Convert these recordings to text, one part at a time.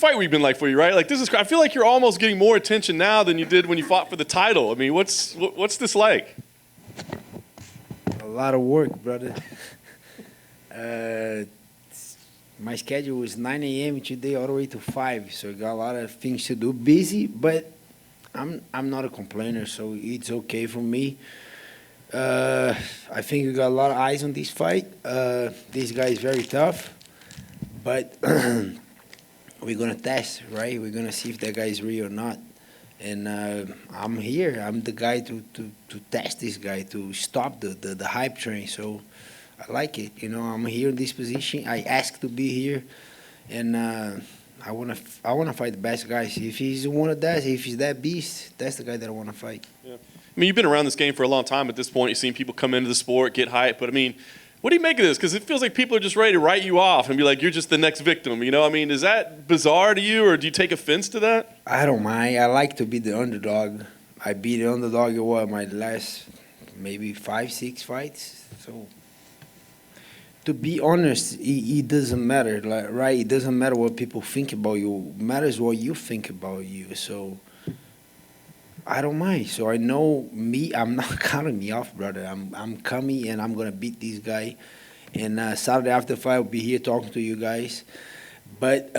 fight week been like for you, right? Like I feel like you're almost getting more attention now than you did when you fought for the title. I mean, what's this like? A lot of work, brother. My schedule was 9 a.m. today all the way to 5, so I got a lot of things to do. Busy, but I'm not a complainer, so it's okay for me. I think we got a lot of eyes on this fight. This guy is very tough, but we're gonna test, right? We're gonna see if that guy is real or not. And I'm here. I'm the guy to test this guy, to stop the hype train. So I like it. You know, I'm here in this position. I asked to be here, and I wanna fight the best guys. If he's one of that, if he's that beast, that's the guy that I wanna fight. Yeah. I mean, you've been around this game for a long time at this point. You've seen people come into the sport, get hyped. But, I mean, what do you make of this? Because it feels like people are just ready to write you off and be like, you're just the next victim. You know, I mean, is that bizarre to you, or do you take offense to that? I don't mind. I like to be the underdog. I beat the underdog in my last maybe 5, 6 fights. So, to be honest, it doesn't matter, like, right? It doesn't matter what people think about you. It matters what you think about you. So, I don't mind. So I know me. I'm not counting me off, brother. I'm coming and I'm gonna beat this guy. And Saturday after the fight, I'll be here talking to you guys. But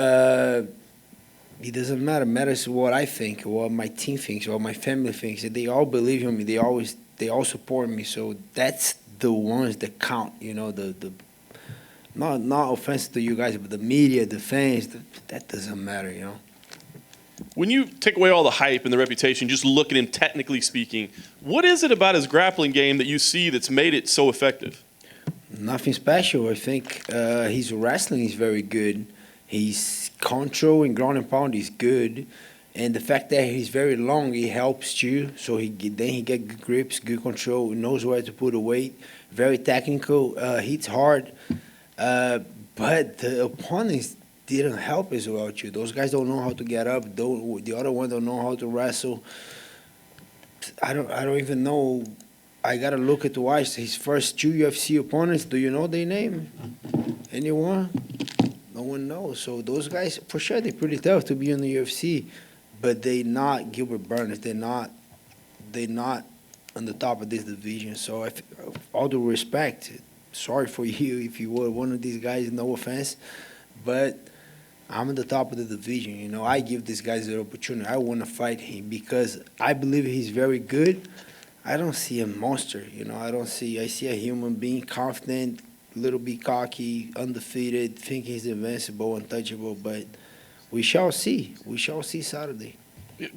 it doesn't matter. It matters what I think, what my team thinks, what my family thinks. They all believe in me. They all support me. So that's the ones that count. You know, the not offensive to you guys, but the media, the fans. That doesn't matter. You know. When you take away all the hype and the reputation, just look at him technically speaking, what is it about his grappling game that you see that's made it so effective? Nothing special. I think his wrestling is very good. His control and ground and pound is good. And the fact that he's very long, it helps too. So then he get good grips, good control, knows where to put the weight. Very technical, hits hard. But the opponents didn't help as well too. Those guys don't know how to get up. The other one don't know how to wrestle. I don't even know. I gotta look at watch his first 2 UFC opponents. Do you know their name? Anyone? No one knows. So those guys, for sure, they're pretty tough to be in the UFC, but they not Gilbert Burns. They're not on the top of this division. So all due respect, sorry for you if you were one of these guys. No offense, but I'm at the top of the division. You know, I give these guys the opportunity. I want to fight him because I believe he's very good. I don't see a monster. You know, I see a human being, confident, a little bit cocky, undefeated, think he's invincible, untouchable. But we shall see. We shall see Saturday.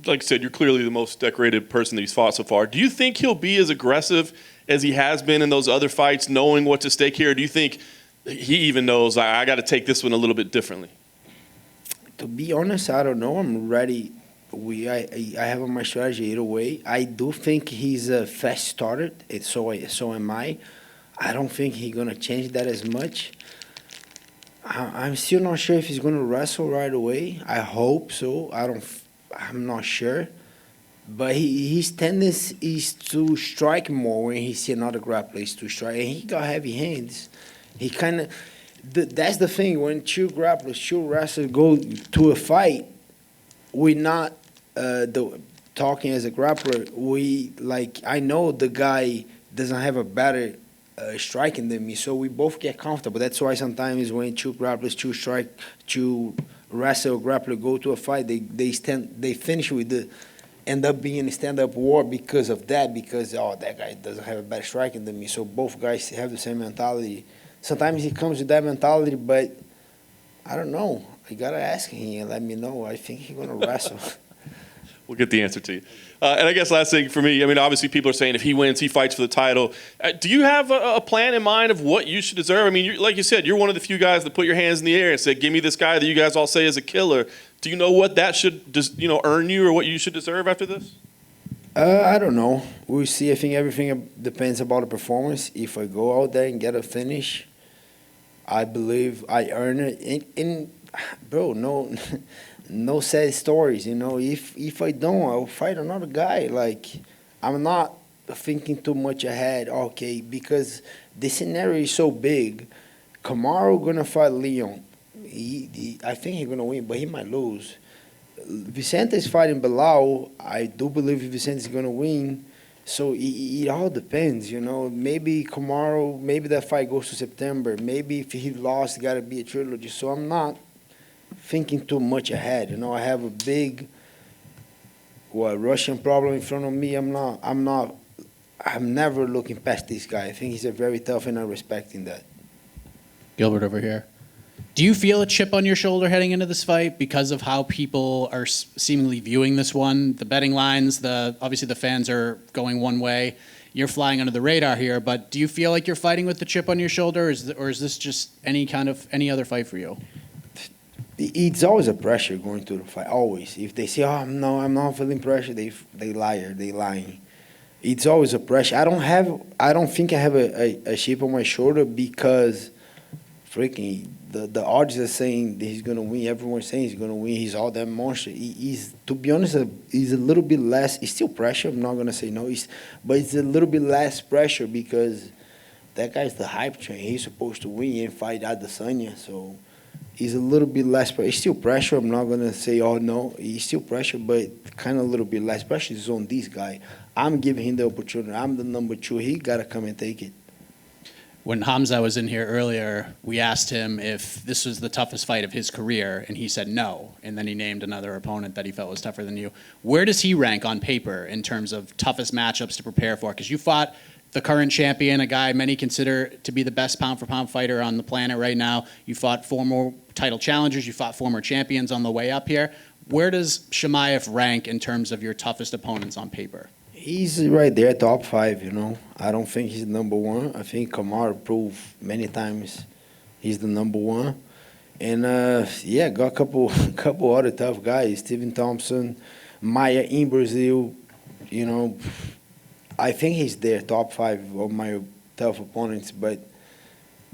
Like I said, you're clearly the most decorated person that he's fought so far. Do you think he'll be as aggressive as he has been in those other fights, knowing what's at stake here? Or do you think he even knows, I got to take this one a little bit differently? To be honest, I don't know. I'm ready. I have on my strategy either way. I do think he's a fast starter, so am I. I don't think he's going to change that as much. I'm still not sure if he's going to wrestle right away. I hope so. I'm not sure. But his tendency is to strike more when he see another grappler is to strike. And he got heavy hands. He kind of... That's the thing. When two grapplers, two wrestlers go to a fight, we're not talking as a grappler. I know the guy doesn't have a better striking than me, so we both get comfortable. That's why sometimes when two grapplers, two wrestle grappler go to a fight, they finish with end up being a stand-up war because of that. Because that guy doesn't have a better striking than me, so both guys have the same mentality. Sometimes he comes with that mentality, but I don't know. I got to ask him and let me know. I think he's going to wrestle. We'll get the answer to you. And I guess last thing for me, I mean, obviously people are saying if he wins, he fights for the title. Do you have a plan in mind of what you should deserve? I mean, like you said, you're one of the few guys that put your hands in the air and said, give me this guy that you guys all say is a killer. Do you know what that should just, earn you or what you should deserve after this? I don't know. We'll see. I think everything depends about the performance. If I go out there and get a finish, I believe I earn it. Bro, no sad stories. If I don't, I'll fight another guy. Like, I'm not thinking too much ahead. Okay, because the scenario is so big. Kamaru gonna fight Leon. I think he's gonna win, but he might lose. Vicente is fighting Bilal. I do believe Vicente is gonna win. So it all depends, you know. Maybe tomorrow, maybe that fight goes to September. Maybe if he lost, it gotta be a trilogy. So I'm not thinking too much ahead. You know, I have a big Russian problem in front of me. I'm never looking past this guy. I think he's a very tough, and I'm respecting that. Gilbert over here. Do you feel a chip on your shoulder heading into this fight because of how people are seemingly viewing this one? The betting lines, obviously the fans are going one way. You're flying under the radar here, but do you feel like you're fighting with the chip on your shoulder, or is this just any other fight for you? It's always a pressure going to the fight. Always. If they say, "Oh no, I'm not feeling pressure," they liar. They lying. It's always a pressure. I don't think I have a chip on my shoulder because freaking the odds are saying that he's gonna win. Everyone's saying he's gonna win. He's all that monster. He's, to be honest, he's a little bit less. It's still pressure. I'm not gonna say no. But it's a little bit less pressure because that guy's the hype train. He's supposed to win and fight Adesanya. So he's a little bit less pressure. It's still pressure. I'm not gonna say oh no. He's still pressure, but kind of a little bit less pressure is on this guy. I'm giving him the opportunity. I'm the number 2. He gotta come and take it. When Khamzat was in here earlier, we asked him if this was the toughest fight of his career, and he said no. And then he named another opponent that he felt was tougher than you. Where does he rank on paper in terms of toughest matchups to prepare for? Because you fought the current champion, a guy many consider to be the best pound-for-pound fighter on the planet right now. You fought former title challengers. You fought former champions on the way up here. Where does Chimaev rank in terms of your toughest opponents on paper? He's right there, top 5, you know. I don't think he's number 1. I think Kamaru proved many times he's the number 1. And, got a couple other tough guys. Stephen Thompson, Maia in Brazil, you know. I think he's there, top 5 of my tough opponents. But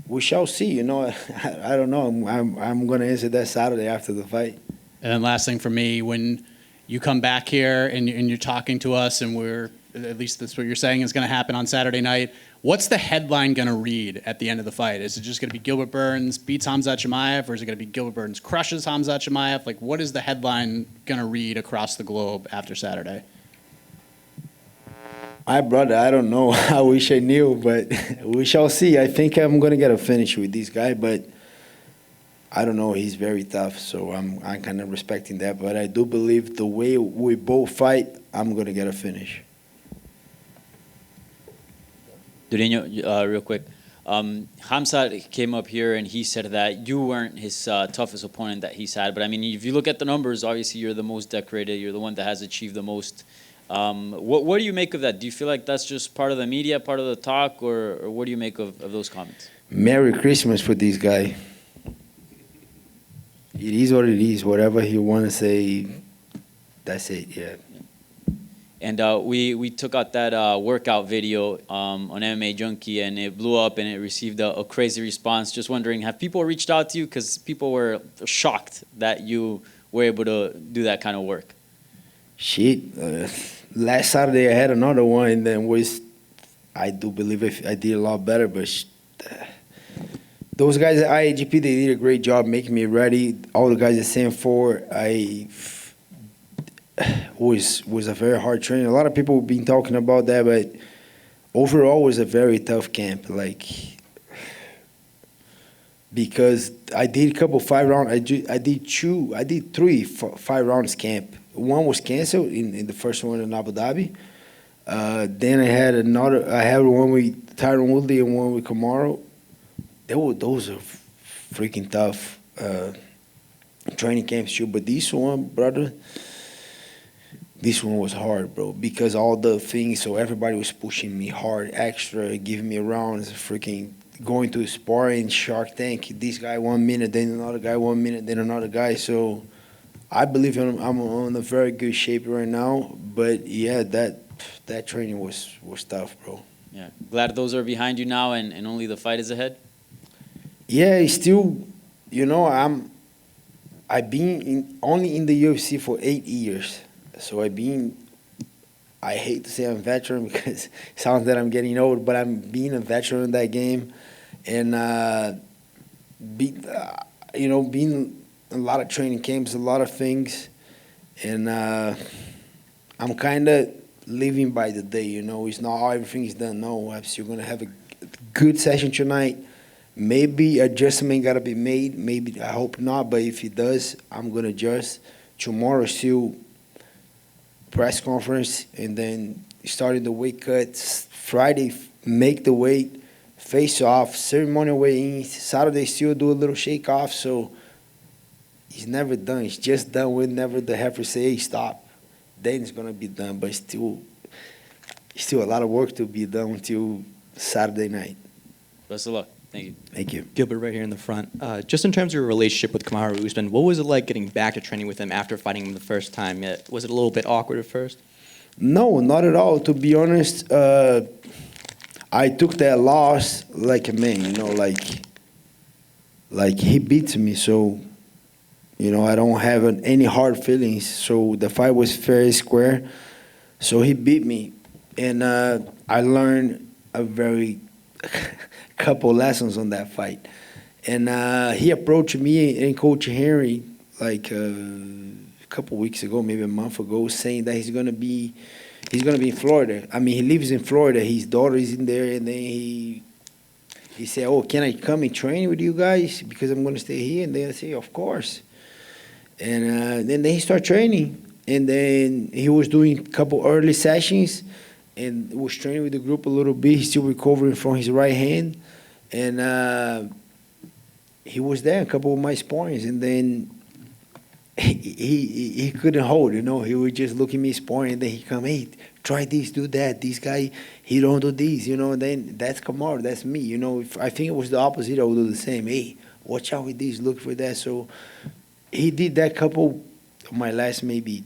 we shall see, you know. I don't know. I'm going to answer that Saturday after the fight. And then last thing for me, when you come back here and you're talking to us, and at least that's what you're saying is going to happen on Saturday night. What's the headline going to read at the end of the fight? Is it just going to be Gilbert Burns beats Khamzat Chimaev, or is it going to be Gilbert Burns crushes Khamzat Chimaev? Like, what is the headline going to read across the globe after Saturday? My brother, I don't know. I wish I knew, but we shall see. I think I'm going to get a finish with this guy, but I don't know. He's very tough, so I'm kind of respecting that. But I do believe the way we both fight, I'm going to get a finish. Durinho, real quick. Khamzat came up here and he said that you weren't his toughest opponent that he's had. But, I mean, if you look at the numbers, obviously you're the most decorated. You're the one that has achieved the most. What do you make of that? Do you feel like that's just part of the media, part of the talk, or what do you make of those comments? Merry Christmas for this guy. It is what it is. Whatever he want to say, that's it, yeah. And we took out that workout video on MMA Junkie, and it blew up, and it received a crazy response. Just wondering, have people reached out to you? Because people were shocked that you were able to do that kind of work. Shit. Last Saturday I had another one, and then I do believe I did a lot better, but those guys at IAGP, they did a great job making me ready. All the guys at Sanford, was a very hard training. A lot of people have been talking about that, but overall it was a very tough camp. Like, because I did a couple 5 rounds. I did 3 5 rounds camp. One was canceled in the first one in Abu Dhabi. Then I had one with Tyron Woodley and one with Kamaru. Those are freaking tough training camps too. But this one, brother, this one was hard, bro, because all the things, so everybody was pushing me hard, extra, giving me rounds, freaking going to sparring, Shark Tank, this guy 1 minute, then another guy 1 minute, then another guy. So I believe I'm on a very good shape right now. But yeah, that training was tough, bro. Yeah, glad those are behind you now, and only the fight is ahead. Yeah, it's still, you know, I've been only in the UFC for 8 years. So I hate to say I'm a veteran because it sounds that I'm getting old, but I'm being a veteran in that game. And you know, been a lot of training camps, a lot of things, and I'm kind of living by the day. You know, it's not everything is done. No, I'm still gonna have a good session tonight. Maybe adjustment gotta be made. Maybe I hope not, but if it does, I'm gonna adjust. Tomorrow still press conference, and then starting the weight cuts. Friday make the weight, face off, ceremonial weigh-in. Saturday still do a little shake off. So it's never done. It's just done whenever the heifer say, "Hey, stop." Then it's gonna be done. But still a lot of work to be done until Saturday night. Best of luck. Thank you. Thank you. Gilbert, right here in the front. Just in terms of your relationship with Kamaru Usman, what was it like getting back to training with him after fighting him the first time? Was it a little bit awkward at first? No, not at all. To be honest, I took that loss like a man. You know, like he beats me, so you know I don't have any hard feelings. So the fight was fair, square. So he beat me, and I learned a very couple lessons on that fight. And he approached me and Coach Henry like a couple weeks ago, maybe a month ago, saying that he's gonna be in Florida. I mean, he lives in Florida. His daughter is in there, and then he said, "Oh, can I come and train with you guys? Because I'm gonna stay here." And then I say, "Of course." And then he started training, and then he was doing a couple early sessions, and was training with the group a little bit. He's still recovering from his right hand, and he was there a couple of my sparrings, and then he couldn't hold, you know. He would just look at me sparring, and then he come, "Hey, try this, do that. This guy, he don't do this, you know." And then that's Kamaru, that's me, you know. If I think it was the opposite, I would do the same. "Hey, watch out with this, look for that." So he did that couple of my last maybe,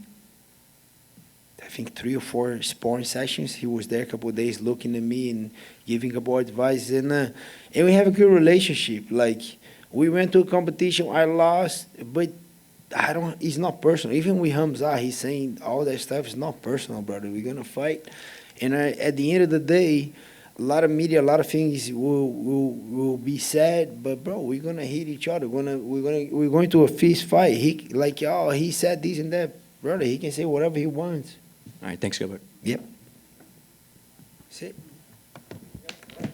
I think 3 or 4 sparring sessions. He was there a couple of days looking at me and giving a couple of advice, and we have a good relationship. Like, we went to a competition, I lost, but it's not personal. Even with Khamzat, he's saying all that stuff is not personal, brother. We're gonna fight, and at the end of the day, a lot of media, a lot of things will be said, but bro, we're gonna hit each other. We're going to a fist fight. He said this and that, brother. He can say whatever he wants. All right, thanks, Gilbert. Yep. That's it.